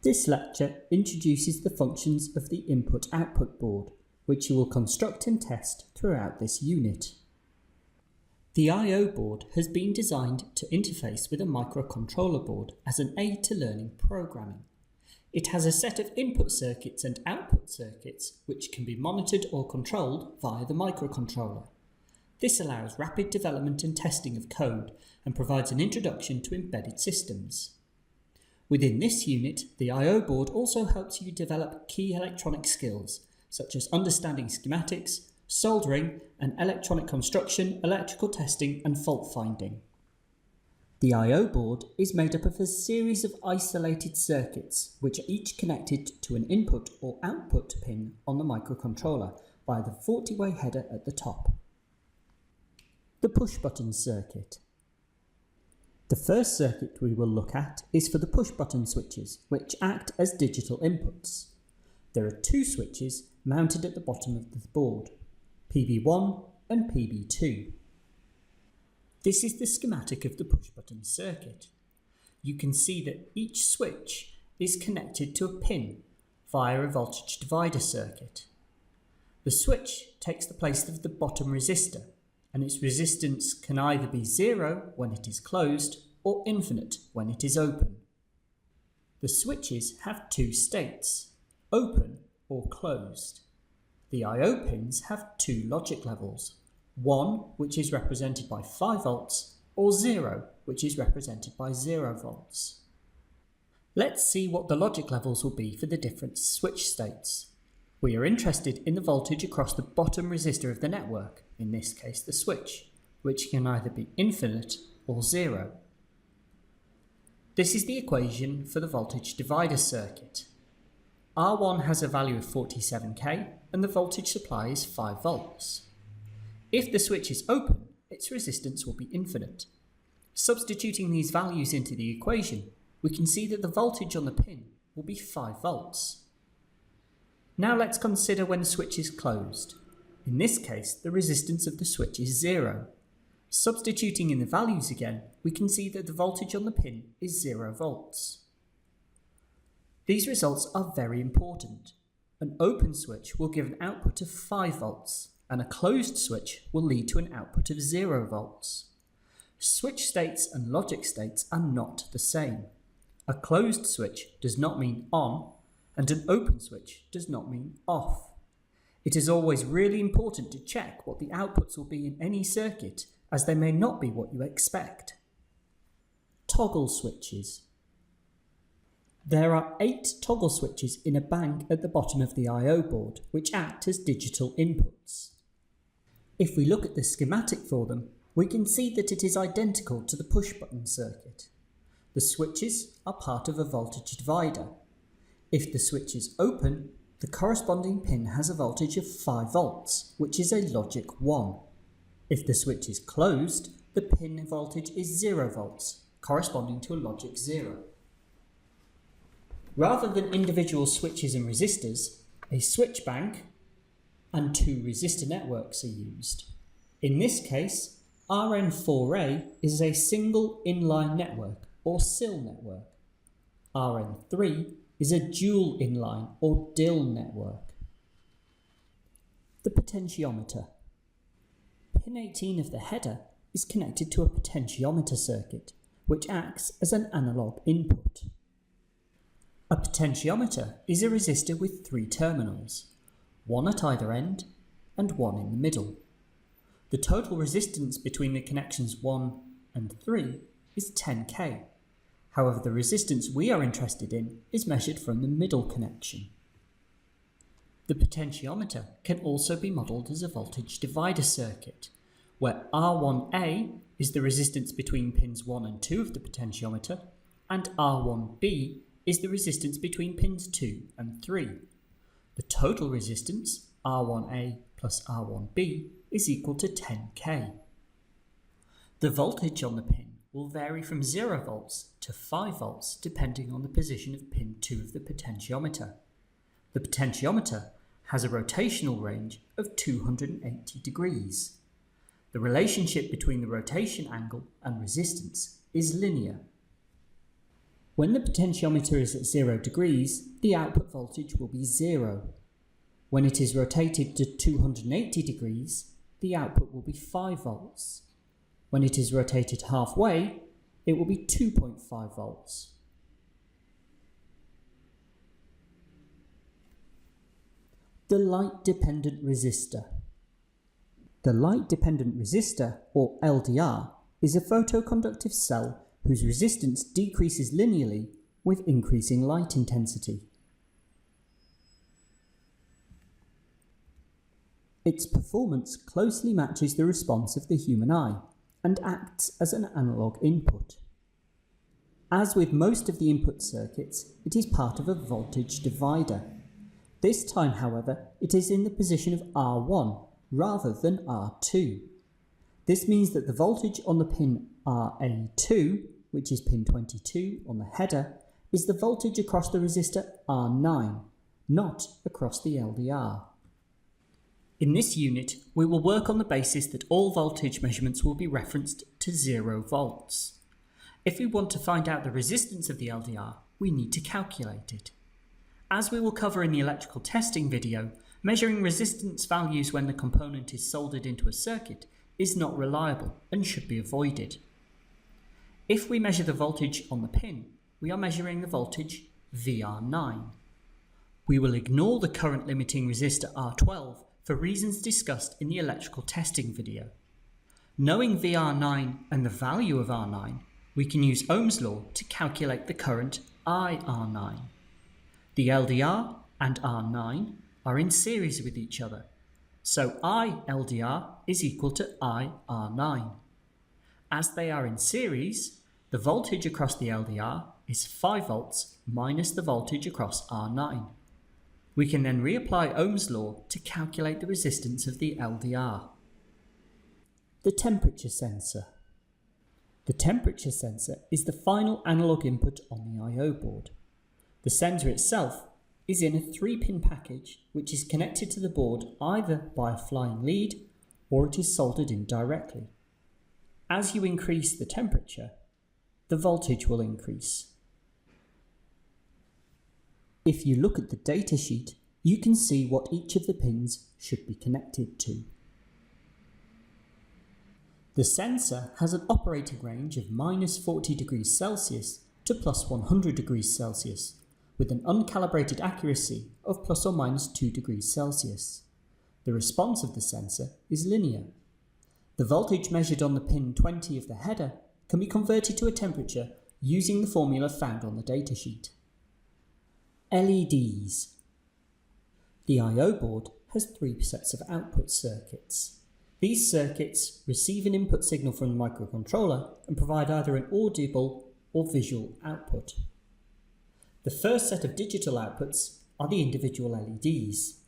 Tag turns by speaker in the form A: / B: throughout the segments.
A: This lecture introduces the functions of the input-output board, which you will construct and test throughout this unit. The I/O board has been designed to interface with a microcontroller board as an aid to learning programming. It has a set of input circuits and output circuits which can be monitored or controlled via the microcontroller. This allows rapid development and testing of code and provides an introduction to embedded systems. Within this unit, the I/O board also helps you develop key electronic skills, such as understanding schematics, soldering, and electronic construction, electrical testing, and fault finding. The I/O board is made up of a series of isolated circuits, which are each connected to an input or output pin on the microcontroller by the 40-way header at the top. The push-button circuit. The first circuit we will look at is for the push-button switches, which act as digital inputs. There are two switches mounted at the bottom of the board, PB1 and PB2. This is the schematic of the push-button circuit. You can see that each switch is connected to a pin via a voltage divider circuit. The switch takes the place of the bottom resistor, and its resistance can either be 0 when it is closed or infinite when it is open. The switches have two states, open or closed. The I/O pins have two logic levels, one which is represented by 5 volts or 0 which is represented by 0 volts. Let's see what the logic levels will be for the different switch states. We are interested in the voltage across the bottom resistor of the network, in this case the switch, which can either be infinite or 0. This is the equation for the voltage divider circuit. R1 has a value of 47K and the voltage supply is 5 volts. If the switch is open, its resistance will be infinite. Substituting these values into the equation, we can see that the voltage on the pin will be 5 volts. Now let's consider when the switch is closed. In this case, the resistance of the switch is 0. Substituting in the values again, we can see that the voltage on the pin is 0 volts. These results are very important. An open switch will give an output of 5 volts, and a closed switch will lead to an output of 0 volts. Switch states and logic states are not the same. A closed switch does not mean on, and an open switch does not mean off. It is always really important to check what the outputs will be in any circuit, as they may not be what you expect. Toggle switches. There are 8 toggle switches in a bank at the bottom of the I/O board, which act as digital inputs. If we look at the schematic for them, we can see that it is identical to the push-button circuit. The switches are part of a voltage divider. If the switch is open, the corresponding pin has a voltage of 5 volts, which is a logic 1. If the switch is closed, the pin voltage is 0 volts, corresponding to a logic 0. Rather than individual switches and resistors, a switch bank and 2 resistor networks are used. In this case, RN4A is a single inline network or SIL network. RN3 is a dual inline or DIL network. The potentiometer. Pin 18 of the header is connected to a potentiometer circuit, which acts as an analog input. A potentiometer is a resistor with 3 terminals, one at either end and one in the middle. The total resistance between the connections 1 and 3 is 10K. However, the resistance we are interested in is measured from the middle connection. The potentiometer can also be modelled as a voltage divider circuit, where R1A is the resistance between pins 1 and 2 of the potentiometer, and R1B is the resistance between pins 2 and 3. The total resistance, R1A plus R1B, is equal to 10K. The voltage on the pin will vary from 0 volts to 5 volts depending on the position of pin 2 of the potentiometer. The potentiometer has a rotational range of 280 degrees. The relationship between the rotation angle and resistance is linear. When the potentiometer is at 0 degrees, the output voltage will be 0. When it is rotated to 280 degrees, the output will be 5 volts. When it is rotated halfway, it will be 2.5 volts. The light-dependent resistor. The light-dependent resistor, or LDR, is a photoconductive cell whose resistance decreases linearly with increasing light intensity. Its performance closely matches the response of the human eye and acts as an analog input. As with most of the input circuits, it is part of a voltage divider. This time, however, it is in the position of R1 rather than R2. This means that the voltage on the pin RA2, which is pin 22 on the header, is the voltage across the resistor R9, not across the LDR. In this unit, we will work on the basis that all voltage measurements will be referenced to 0 volts. If we want to find out the resistance of the LDR, we need to calculate it. As we will cover in the electrical testing video, measuring resistance values when the component is soldered into a circuit is not reliable and should be avoided. If we measure the voltage on the pin, we are measuring the voltage VR9. We will ignore the current limiting resistor R12 for reasons discussed in the electrical testing video. Knowing VR9 and the value of R9, we can use Ohm's law to calculate the current IR9. The LDR and R9 are in series with each other, so ILDR is equal to IR9. As they are in series, the voltage across the LDR is 5 volts minus the voltage across R9. We can then reapply Ohm's law to calculate the resistance of the LDR. The temperature sensor. The temperature sensor is the final analog input on the I/O board. The sensor itself is in a 3-pin package which is connected to the board either by a flying lead or it is soldered in directly. As you increase the temperature, the voltage will increase. If you look at the datasheet, you can see what each of the pins should be connected to. The sensor has an operating range of -40 degrees Celsius to +100 degrees Celsius, with an uncalibrated accuracy of ±2 degrees Celsius. The response of the sensor is linear. The voltage measured on the pin 20 of the header can be converted to a temperature using the formula found on the datasheet. LEDs. The I/O board has 3 sets of output circuits. These circuits receive an input signal from the microcontroller and provide either an audible or visual output. The first set of digital outputs are the individual LEDs.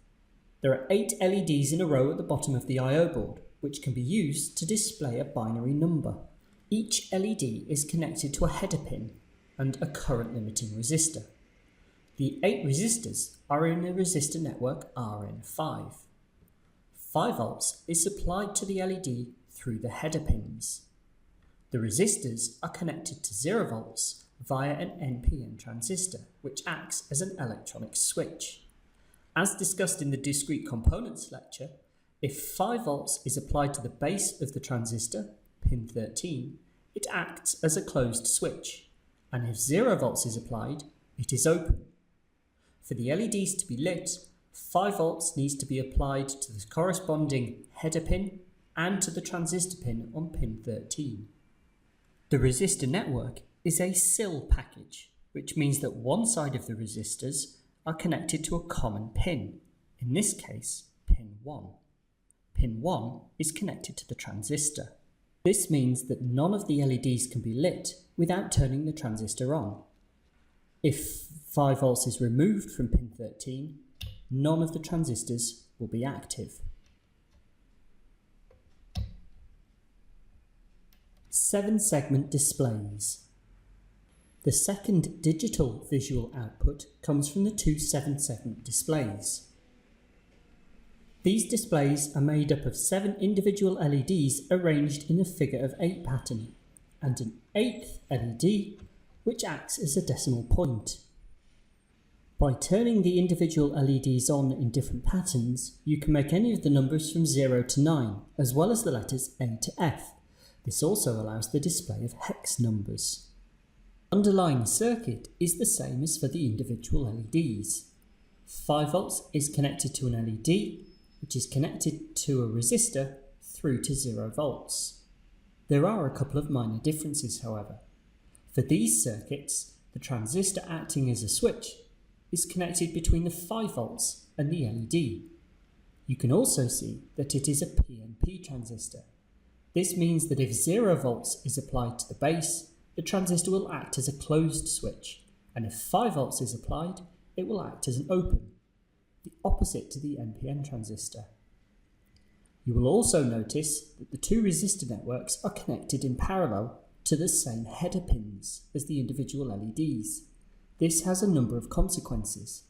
A: There are 8 LEDs in a row at the bottom of the I/O board, which can be used to display a binary number. Each LED is connected to a header pin and a current limiting resistor. The 8 resistors are in a resistor network RN5. 5 volts is supplied to the LED through the header pins. The resistors are connected to 0 volts via an NPN transistor, which acts as an electronic switch. As discussed in the discrete components lecture, if 5 volts is applied to the base of the transistor, pin 13, it acts as a closed switch, and if 0 volts is applied, it is open. For the LEDs to be lit, 5 volts needs to be applied to the corresponding header pin and to the transistor pin on pin 13. The resistor network is a SIL package, which means that one side of the resistors are connected to a common pin, in this case, pin 1. Pin 1 is connected to the transistor. This means that none of the LEDs can be lit without turning the transistor on. If 5 volts is removed from pin 13, none of the transistors will be active. 7-segment displays. The second digital visual output comes from the 2 7-segment displays. These displays are made up of 7 individual LEDs arranged in a figure of 8 pattern, and an 8th LED which acts as a decimal point. By turning the individual LEDs on in different patterns, you can make any of the numbers from 0 to 9, as well as the letters A to F. This also allows the display of hex numbers. The underlying circuit is the same as for the individual LEDs. 5 volts is connected to an LED, which is connected to a resistor through to 0 volts. There are a couple of minor differences, however. For these circuits, the transistor acting as a switch is connected between the 5 volts and the LED. You can also see that it is a PNP transistor. This means that if 0 volts is applied to the base, the transistor will act as a closed switch, and if 5 volts is applied, it will act as an open, the opposite to the NPN transistor. You will also notice that the two resistor networks are connected in parallel to the same header pins as the individual LEDs. This has a number of consequences.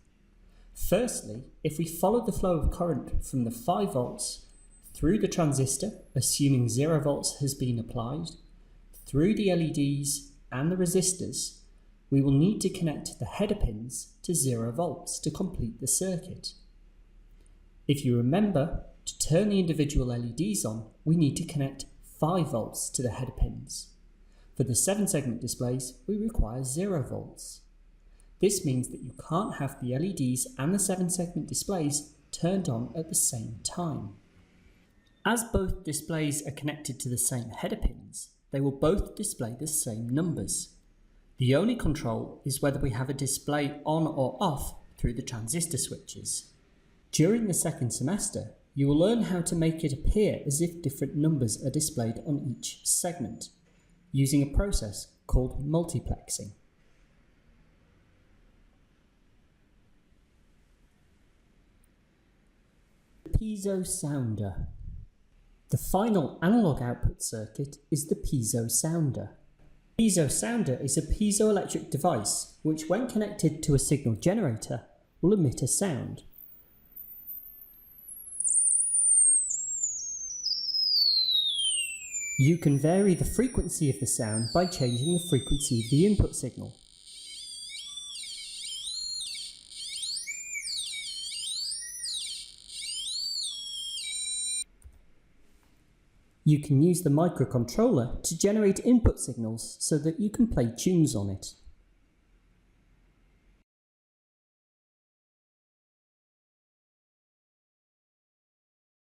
A: Firstly, if we follow the flow of current from the 5 volts through the transistor, assuming 0 volts has been applied, through the LEDs and the resistors, we will need to connect the header pins to 0 volts to complete the circuit. If you remember, to turn the individual LEDs on, we need to connect 5 volts to the header pins. For the 7-segment displays, we require 0 volts. This means that you can't have the LEDs and the 7-segment displays turned on at the same time. As both displays are connected to the same header pins, they will both display the same numbers. The only control is whether we have a display on or off through the transistor switches. During the second semester, you will learn how to make it appear as if different numbers are displayed on each segment, using a process called multiplexing. Piezo Sounder. The final analog output circuit is the Piezo Sounder. Piezo Sounder is a piezoelectric device which, when connected to a signal generator, will emit a sound. You can vary the frequency of the sound by changing the frequency of the input signal. You can use the microcontroller to generate input signals so that you can play tunes on it.